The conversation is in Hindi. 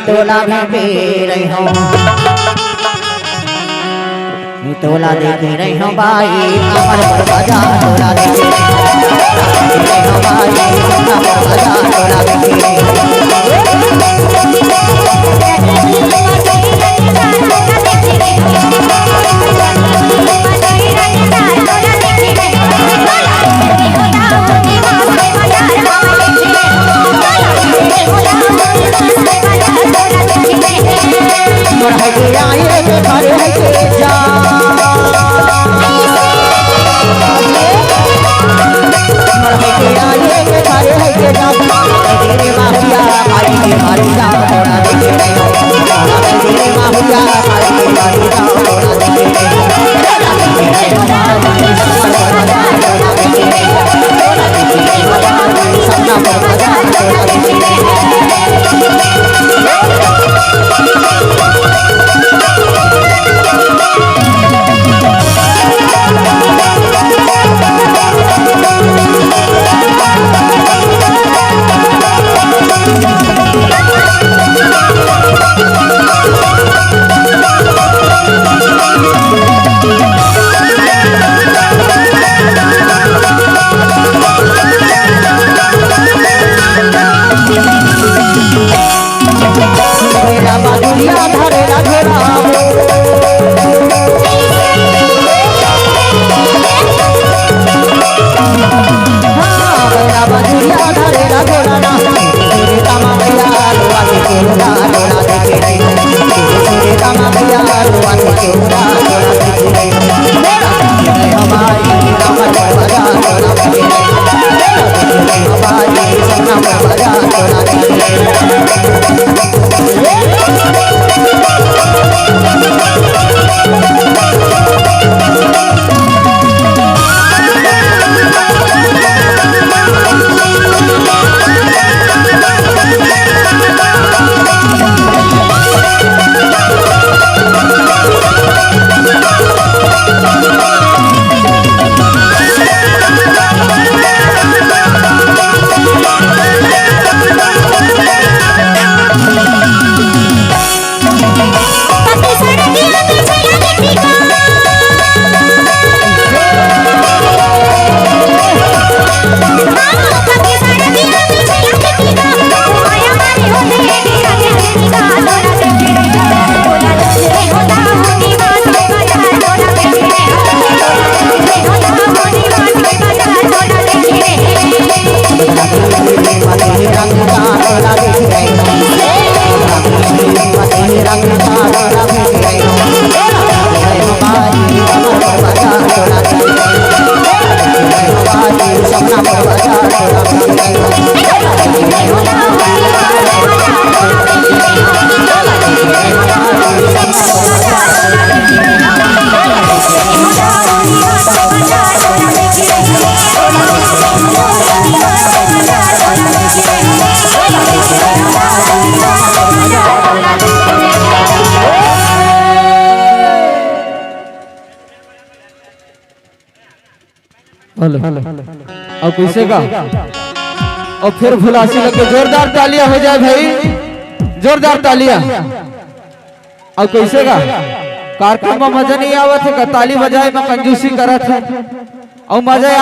तोला में पी रही हूँ, तोला देख रही हूँ भाई अमर पर बजा तोला देख रही हूँ भाई अमर पर बजा तोला देख रही हूँ। और कैसे का और फिर भुलासी लगे जोरदार तालियां हो जाए भाई, जोरदार तालियां। और कैसे का कार्यक्रम में मजा नहीं आवत है, ताली बजाए में कंजूसी करत है और मजा